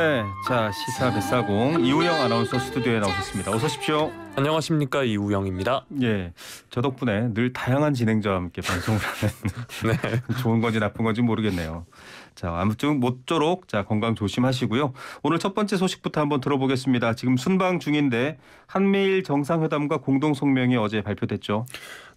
네, 자 시사 뱃사공 이우영 아나운서 스튜디오에 나오셨습니다. 어서 오십시오. 안녕하십니까, 이우영입니다. 예, 저 덕분에 늘 다양한 진행자와 함께 방송을 하는 네. 좋은 건지 나쁜 건지 모르겠네요. 자, 아무튼 모쪼록 자 건강 조심하시고요. 오늘 첫 번째 소식부터 한번 들어보겠습니다. 지금 순방 중인데 한미일 정상회담과 공동 성명이 어제 발표됐죠.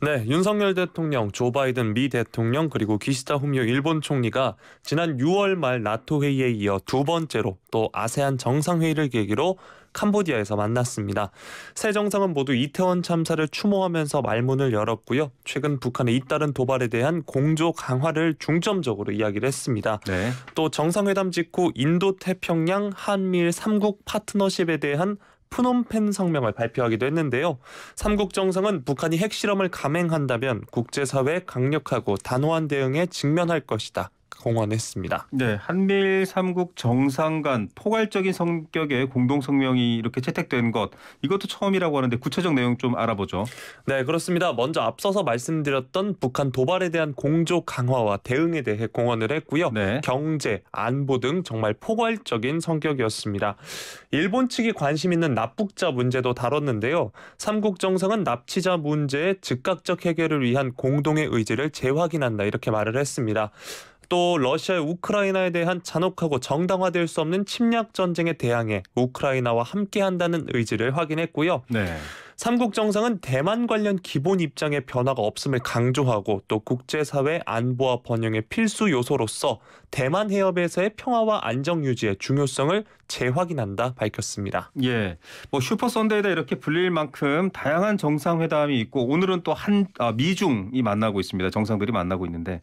네, 윤석열 대통령, 조 바이든 미 대통령 그리고 기시다 후미오 일본 총리가 지난 6월 말 나토 회의에 이어 두 번째로 또 아세안 정상회의를 계기로 캄보디아에서 만났습니다. 세 정상은 모두 이태원 참사를 추모하면서 말문을 열었고요. 최근 북한의 잇따른 도발에 대한 공조 강화를 중점적으로 이야기를 했습니다. 네. 또 정상회담 직후 인도 태평양 한미일 3국 파트너십에 대한 프놈펜 성명을 발표하기도 했는데요. 3국 정상은 북한이 핵실험을 감행한다면 국제사회의 강력하고 단호한 대응에 직면할 것이다 공언했습니다. 네, 한미일 3국 정상 간 포괄적인 성격의 공동 성명이 이렇게 채택된 것, 이것도 처음이라고 하는데 구체적 내용 좀 알아보죠. 네, 그렇습니다. 먼저 앞서서 말씀드렸던 북한 도발에 대한 공조 강화와 대응에 대해 공언을 했고요. 네. 경제, 안보 등 정말 포괄적인 성격이었습니다. 일본 측이 관심 있는 납북자 문제도 다뤘는데요. 3국 정상은 납치자 문제의 즉각적 해결을 위한 공동의 의지를 재확인한다 이렇게 말을 했습니다. 또 러시아의 우크라이나에 대한 잔혹하고 정당화될 수 없는 침략 전쟁에 대항해 우크라이나와 함께한다는 의지를 확인했고요. 네. 3국 정상은 대만 관련 기본 입장에 변화가 없음을 강조하고 또 국제사회 안보와 번영의 필수 요소로서 대만 해협에서의 평화와 안정 유지의 중요성을 재확인한다 밝혔습니다. 예, 뭐 슈퍼 선데이다 이렇게 불릴 만큼 다양한 정상회담이 있고 오늘은 또 미중이 만나고 있습니다. 정상들이 만나고 있는데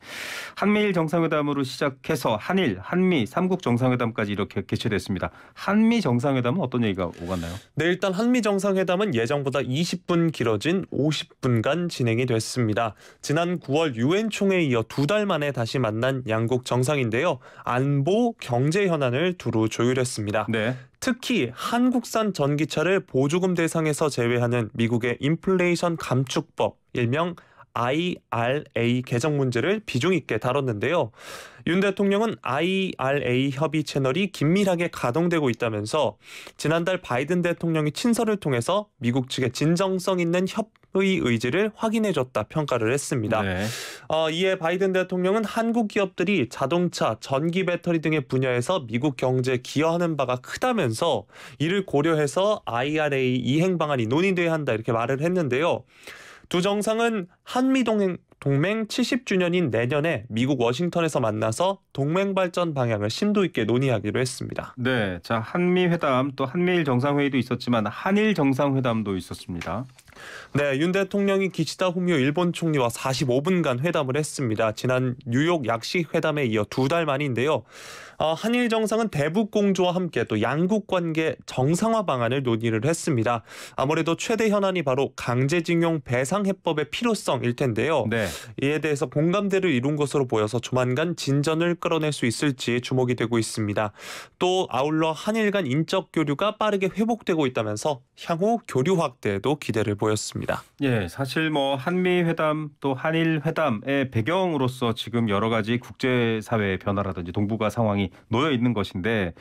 한미일 정상회담으로 시작해서 한일, 한미, 3국 정상회담까지 이렇게 개최됐습니다. 한미 정상회담은 어떤 얘기가 오갔나요? 네, 일단 한미 정상회담은 예정보다 20분 길어진 50분간 진행이 됐습니다. 지난 9월 유엔 총회에 이어 두 달 만에 다시 만난 양국 정상인데요. 안보, 경제 현안을 두루 조율했습니다. 네. 특히 한국산 전기차를 보조금 대상에서 제외하는 미국의 인플레이션 감축법, 일명 IRA 개정 문제를 비중 있게 다뤘는데요. 윤 대통령은 IRA 협의 채널이 긴밀하게 가동되고 있다면서 지난달 바이든 대통령이 친서를 통해서 미국 측의 진정성 있는 협의 의지를 확인해줬다 평가를 했습니다. 네. 이에 바이든 대통령은 한국 기업들이 자동차, 전기 배터리 등의 분야에서 미국 경제에 기여하는 바가 크다면서 이를 고려해서 IRA 이행 방안이 논의돼야 한다 이렇게 말을 했는데요. 두 정상은 한미 동맹 70주년인 내년에 미국 워싱턴에서 만나서 동맹 발전 방향을 심도 있게 논의하기로 했습니다. 네, 자 한미 회담 또 한미일 정상회의도 있었지만 한일 정상회담도 있었습니다. 네, 윤 대통령이 기시다 후미오 일본 총리와 45분간 회담을 했습니다. 지난 뉴욕 약식 회담에 이어 두 달 만인데요. 한일 정상은 대북 공조와 함께 또 양국 관계 정상화 방안을 논의를 했습니다. 아무래도 최대 현안이 바로 강제징용 배상해법의 필요성일 텐데요. 네. 이에 대해서 공감대를 이룬 것으로 보여서 조만간 진전을 끌어낼 수 있을지 주목이 되고 있습니다. 또 아울러 한일 간 인적 교류가 빠르게 회복되고 있다면서 향후 교류 확대에도 기대를 보였습니다. 예, 사실 뭐 한미 회담 또 한일 회담의 배경으로서 지금 여러 가지 국제사회의 변화라든지 동북아 상황이 놓여 있는 것인데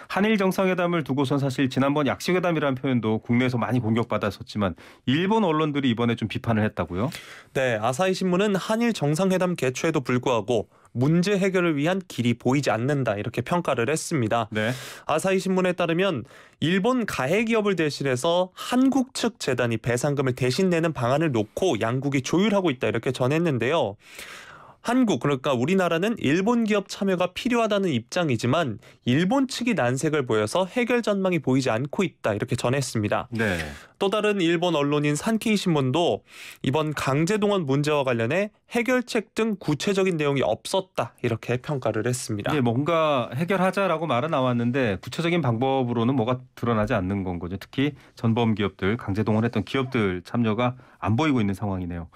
한일 정상회담을 두고선 사실 지난번 약식회담이라는 표현도 국내에서 많이 공격받았었지만 일본 언론들이 이번에 좀 비판을 했다고요? 네, 아사히 신문은 한일 정상회담 개최에도 불구하고 문제 해결을 위한 길이 보이지 않는다 이렇게 평가를 했습니다. 네. 아사히 신문에 따르면 일본 가해 기업을 대신해서 한국 측 재단이 배상금을 대신 내는 방안을 놓고 양국이 조율하고 있다 이렇게 전했는데요. 한국, 그러니까 우리나라는 일본 기업 참여가 필요하다는 입장이지만 일본 측이 난색을 보여서 해결 전망이 보이지 않고 있다 이렇게 전했습니다. 네. 또 다른 일본 언론인 산케이 신문도 이번 강제동원 문제와 관련해 해결책 등 구체적인 내용이 없었다 이렇게 평가를 했습니다. 예, 뭔가 해결하자라고 말은 나왔는데 구체적인 방법으로는 뭐가 드러나지 않는 건 거죠. 특히 전범 기업들, 강제동원했던 기업들 참여가 안 보이고 있는 상황이네요.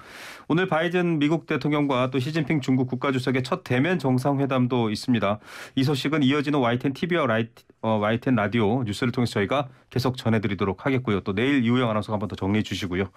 오늘 바이든 미국 대통령과 또 시진핑 중국 국가주석의 첫 대면 정상회담도 있습니다. 이 소식은 이어지는 YTN TV와 YTN 라디오 뉴스를 통해서 저희가 계속 전해드리도록 하겠고요. 또 내일 이우영 아나운서가 한 번 더 정리해 주시고요.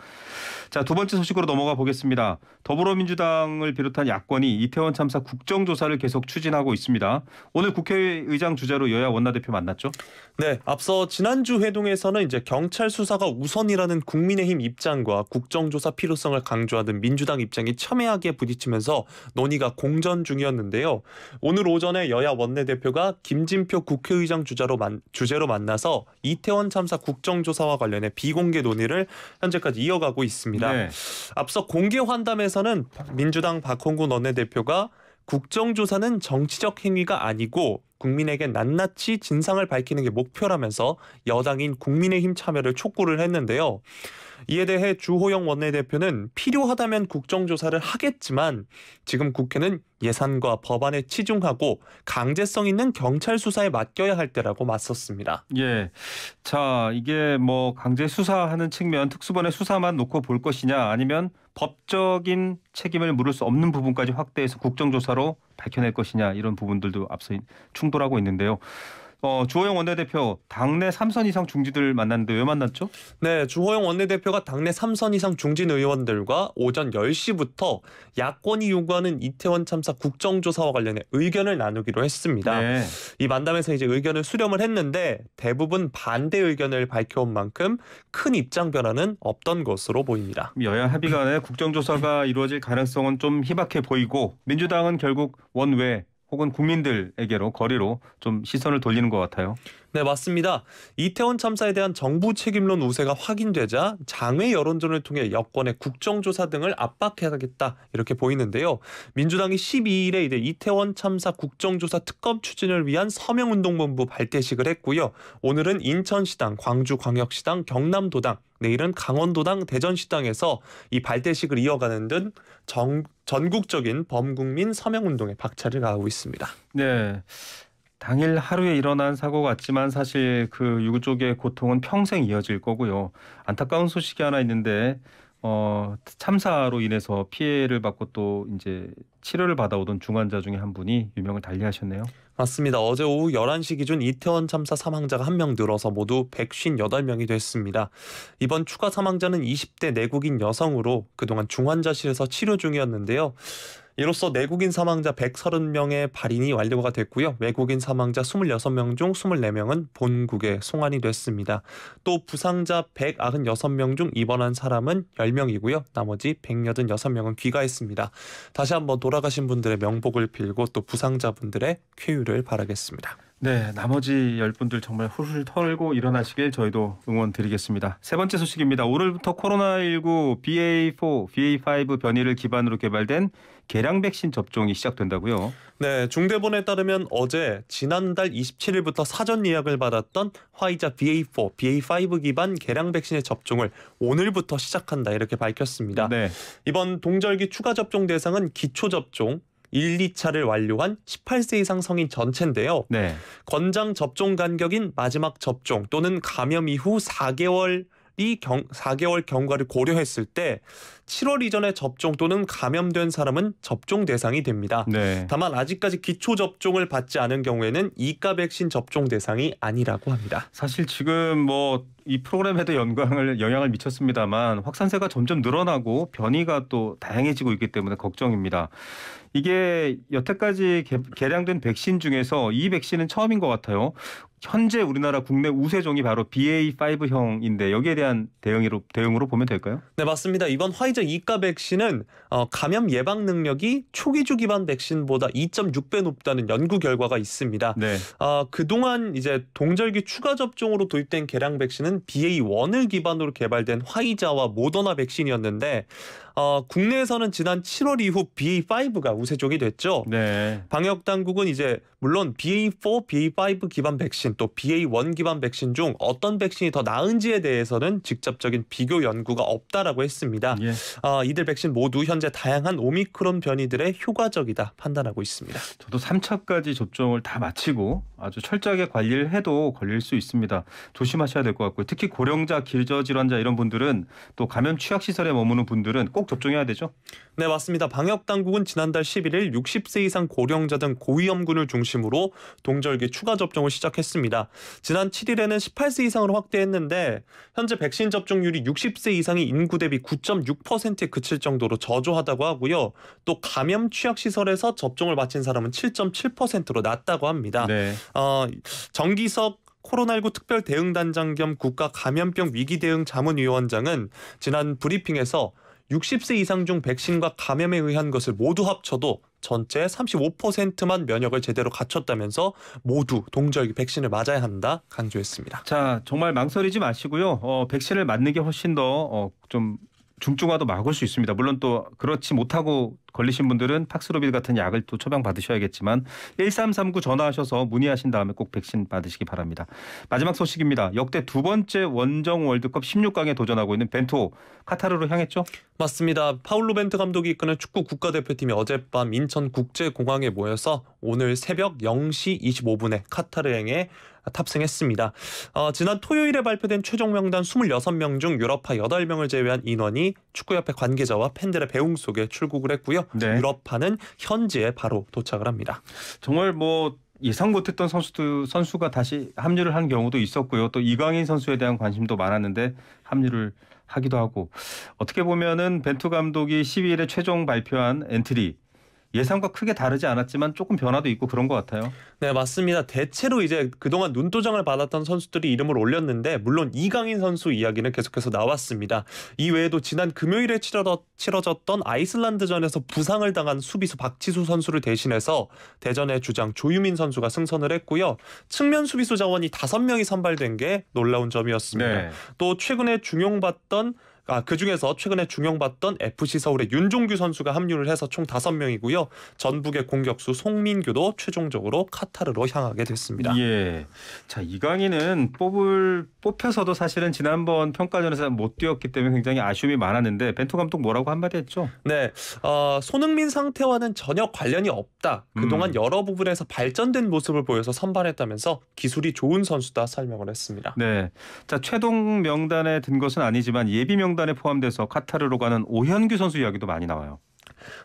자, 두 번째 소식으로 넘어가 보겠습니다. 더불어민주당을 비롯한 야권이 이태원 참사 국정조사를 계속 추진하고 있습니다. 오늘 국회의장 주재로 여야 원내대표 만났죠? 네, 앞서 지난주 회동에서는 이제 경찰 수사가 우선이라는 국민의힘 입장과 국정조사 필요성을 강조하는 민주당 입장이 첨예하게 부딪히면서 논의가 공전 중이었는데요. 오늘 오전에 여야 원내대표가 김진표 국회의장 주재로 만나서 이태원 참사 국정조사와 관련해 비공개 논의를 현재까지 이어가고 있습니다. 네. 앞서 공개 환담에서는 민주당 박홍근 원내대표가 국정조사는 정치적 행위가 아니고 국민에게 낱낱이 진상을 밝히는 게 목표라면서 여당인 국민의힘 참여를 촉구를 했는데요. 이에 대해 주호영 원내대표는 필요하다면 국정조사를 하겠지만 지금 국회는 예산과 법안에 치중하고 강제성 있는 경찰 수사에 맡겨야 할 때라고 맞섰습니다. 예. 자, 이게 뭐 강제 수사하는 측면 특수본의 수사만 놓고 볼 것이냐 아니면 법적인 책임을 물을 수 없는 부분까지 확대해서 국정조사로 밝혀낼 것이냐 이런 부분들도 앞서 충돌하고 있는데요. 주호영 원내대표 당내 3선 이상 중지들 만났는데 왜 만났죠? 네, 주호영 원내대표가 당내 3선 이상 중진 의원들과 오전 10시부터 야권이 요구하는 이태원 참사 국정조사와 관련해 의견을 나누기로 했습니다. 네. 이 만남에서 이제 의견을 수렴을 했는데 대부분 반대 의견을 밝혀온 만큼 큰 입장 변화는 없던 것으로 보입니다. 여야 합의 간에 국정조사가 이루어질 가능성은 좀 희박해 보이고 민주당은 결국 원외 혹은 국민들에게로 거리로 좀 시선을 돌리는 것 같아요. 네, 맞습니다. 이태원 참사에 대한 정부 책임론 우세가 확인되자 장외 여론전을 통해 여권의 국정조사 등을 압박해야겠다 이렇게 보이는데요. 민주당이 12일에 이제 이태원 참사 국정조사 특검 추진을 위한 서명운동본부 발대식을 했고요. 오늘은 인천시당, 광주광역시당, 경남도당, 내일은 강원도당, 대전시당에서 이 발대식을 이어가는 등 전국적인 범국민 서명운동에 박차를 가하고 있습니다. 네. 당일 하루에 일어난 사고 같지만 사실 그 유족의 고통은 평생 이어질 거고요. 안타까운 소식이 하나 있는데 참사로 인해서 피해를 받고 또 이제 치료를 받아오던 중환자 중에 한 분이 유명을 달리하셨네요. 맞습니다. 어제 오후 11시 기준 이태원 참사 사망자가 1명 늘어서 모두 158명이 됐습니다. 이번 추가 사망자는 20대 내국인 여성으로 그동안 중환자실에서 치료 중이었는데요. 이로써 내국인 사망자 130명의 발인이 완료가 됐고요. 외국인 사망자 26명 중 24명은 본국에 송환이 됐습니다. 또 부상자 196명 중 입원한 사람은 10명이고요. 나머지 186명은 귀가했습니다. 다시 한번 돌아가신 분들의 명복을 빌고 또 부상자분들의 쾌유를 바라겠습니다. 네, 나머지 10분들 정말 훌훌 털고 일어나시길 저희도 응원드리겠습니다. 세 번째 소식입니다. 오늘부터 코로나19 BA4, BA5 변이를 기반으로 개발된 개량 백신 접종이 시작된다고요? 네, 중대본에 따르면 어제 지난달 27일부터 사전 예약을 받았던 화이자 BA4, BA5 기반 개량 백신의 접종을 오늘부터 시작한다 이렇게 밝혔습니다. 네. 이번 동절기 추가 접종 대상은 기초 접종 1, 2차를 완료한 18세 이상 성인 전체인데요. 네. 권장 접종 간격인 마지막 접종 또는 감염 이후 4개월 경과를 고려했을 때 7월 이전에 접종 또는 감염된 사람은 접종 대상이 됩니다. 네. 다만 아직까지 기초 접종을 받지 않은 경우에는 이가 백신 접종 대상이 아니라고 합니다. 사실 지금 뭐 이 프로그램에도 영향을 미쳤습니다만 확산세가 점점 늘어나고 변이가 또 다양해지고 있기 때문에 걱정입니다. 이게 여태까지 개량된 백신 중에서 이 백신은 처음인 것 같아요. 현재 우리나라 국내 우세종이 바로 BA5형인데 여기에 대한 대응으로 보면 될까요? 네, 맞습니다. 이번 화이자 이가 백신은 감염 예방 능력이 초기주 기반 백신보다 2.6배 높다는 연구 결과가 있습니다. 네. 그동안 이제 동절기 추가 접종으로 도입된 개량 백신은 BA1을 기반으로 개발된 화이자와 모더나 백신이었는데 국내에서는 지난 7월 이후 BA5가 우세종이 됐죠. 네. 방역 당국은 이제 물론 BA4, BA5 기반 백신 또 BA1 기반 백신 중 어떤 백신이 더 나은지에 대해서는 직접적인 비교 연구가 없다라고 했습니다. 예. 이들 백신 모두 현재 다양한 오미크론 변이들의 효과적이다 판단하고 있습니다. 저도 3차까지 접종을 다 마치고 아주 철저하게 관리를 해도 걸릴 수 있습니다. 조심하셔야 될 것 같고요. 특히 고령자, 기저질환자 이런 분들은 또 감염 취약시설에 머무는 분들은 꼭 꼭 접종해야 되죠? 네, 맞습니다. 방역당국은 지난달 11일 60세 이상 고령자 등 고위험군을 중심으로 동절기 추가 접종을 시작했습니다. 지난 7일에는 18세 이상으로 확대했는데 현재 백신 접종률이 60세 이상의 인구 대비 9.6%에 그칠 정도로 저조하다고 하고요. 또 감염 취약시설에서 접종을 마친 사람은 7.7%로 낮다고 합니다. 네. 정기석 코로나19 특별대응단장 겸 국가감염병 위기대응 자문위원장은 지난 브리핑에서 60세 이상 중 백신과 감염에 의한 것을 모두 합쳐도 전체 35%만 면역을 제대로 갖췄다면서 모두 동절기 백신을 맞아야 한다 강조했습니다. 자, 정말 망설이지 마시고요. 백신을 맞는 게 훨씬 더 좀 중증화도 막을 수 있습니다. 물론 또 그렇지 못하고 걸리신 분들은 팍스로비드 같은 약을 또 처방 받으셔야겠지만 1339 전화하셔서 문의하신 다음에 꼭 백신 받으시기 바랍니다. 마지막 소식입니다. 역대 두 번째 원정 월드컵 16강에 도전하고 있는 벤투 카타르로 향했죠? 맞습니다. 파울로 벤트 감독이 이끄는 축구 국가대표팀이 어젯밤 인천국제공항에 모여서 오늘 새벽 0시 25분에 카타르행에 탑승했습니다. 지난 토요일에 발표된 최종 명단 26명 중 유럽파 8명을 제외한 인원이 축구협회 관계자와 팬들의 배웅 속에 출국을 했고요. 네. 유럽파는 현지에 바로 도착을 합니다. 정말 뭐 예상 못했던 선수가 다시 합류를 한 경우도 있었고요. 또 이강인 선수에 대한 관심도 많았는데 합류를 하기도 하고 어떻게 보면은 벤투 감독이 12일에 최종 발표한 엔트리 예상과 크게 다르지 않았지만 조금 변화도 있고 그런 것 같아요. 네, 맞습니다. 대체로 이제 그동안 눈도장을 받았던 선수들이 이름을 올렸는데 물론 이강인 선수 이야기는 계속해서 나왔습니다. 이 외에도 지난 금요일에 치러졌던 아이슬란드전에서 부상을 당한 수비수 박지수 선수를 대신해서 대전의 주장 조유민 선수가 승선을 했고요. 측면 수비수 자원이 5명이 선발된 게 놀라운 점이었습니다. 네. 또 그중에서 최근에 중용받던 FC 서울의 윤종규 선수가 합류를 해서 총 5명이고요. 전북의 공격수 송민규도 최종적으로 카타르로 향하게 됐습니다. 예. 자, 이강인은 뽑혀서도 사실은 지난번 평가전에서 못 뛰었기 때문에 굉장히 아쉬움이 많았는데 벤투 감독 뭐라고 한마디 했죠? 네, 손흥민 상태와는 전혀 관련이 없다. 그동안 여러 부분에서 발전된 모습을 보여서 선발했다면서 기술이 좋은 선수다 설명을 했습니다. 네. 자, 최종 명단에 든 것은 아니지만 예비 명단에 포함돼서 카타르로 가는 오현규 선수 이야기도 많이 나와요.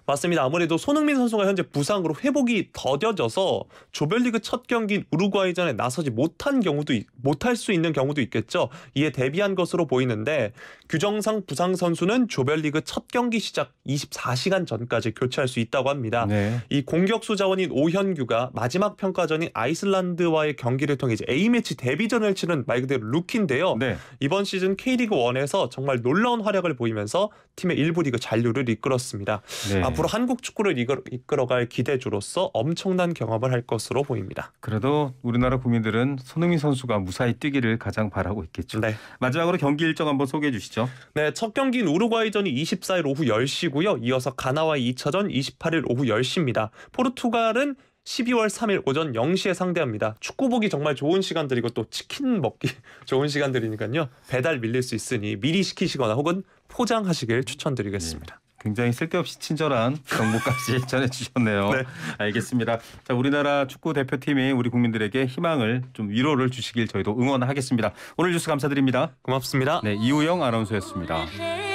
맞습니다. 아무래도 손흥민 선수가 현재 부상으로 회복이 더뎌져서 조별리그 첫 경기인 우루과이전에 나서지 못할 수 있는 경우도 있겠죠. 이에 대비한 것으로 보이는데 규정상 부상 선수는 조별리그 첫 경기 시작 24시간 전까지 교체할 수 있다고 합니다. 네. 이 공격수 자원인 오현규가 마지막 평가전인 아이슬란드와의 경기를 통해 이제 A매치 데뷔전을 치른 말 그대로 루키인데요. 네. 이번 시즌 K리그 1에서 정말 놀라운 활약을 보이면서 팀의 일부 리그 잔류를 이끌었습니다. 네. 앞으로 한국 축구를 이끌어갈 기대주로서 엄청난 경험을 할 것으로 보입니다. 그래도 우리나라 국민들은 손흥민 선수가 무사히 뛰기를 가장 바라고 있겠죠. 네. 마지막으로 경기 일정 한번 소개해 주시죠. 네, 첫 경기인 우루과이전이 24일 오후 10시고요. 이어서 가나와의 2차전 28일 오후 10시입니다. 포르투갈은 12월 3일 오전 0시에 상대합니다. 축구 보기 정말 좋은 시간들이고 또 치킨 먹기 좋은 시간들이니까요. 배달 밀릴 수 있으니 미리 시키시거나 혹은 포장하시길 추천드리겠습니다. 굉장히 쓸데없이 친절한 정보까지 전해주셨네요. 네. 알겠습니다. 자, 우리나라 축구 대표팀이 우리 국민들에게 희망을 좀 위로를 주시길 저희도 응원하겠습니다. 오늘 뉴스 감사드립니다. 고맙습니다. 네, 이우영 아나운서였습니다.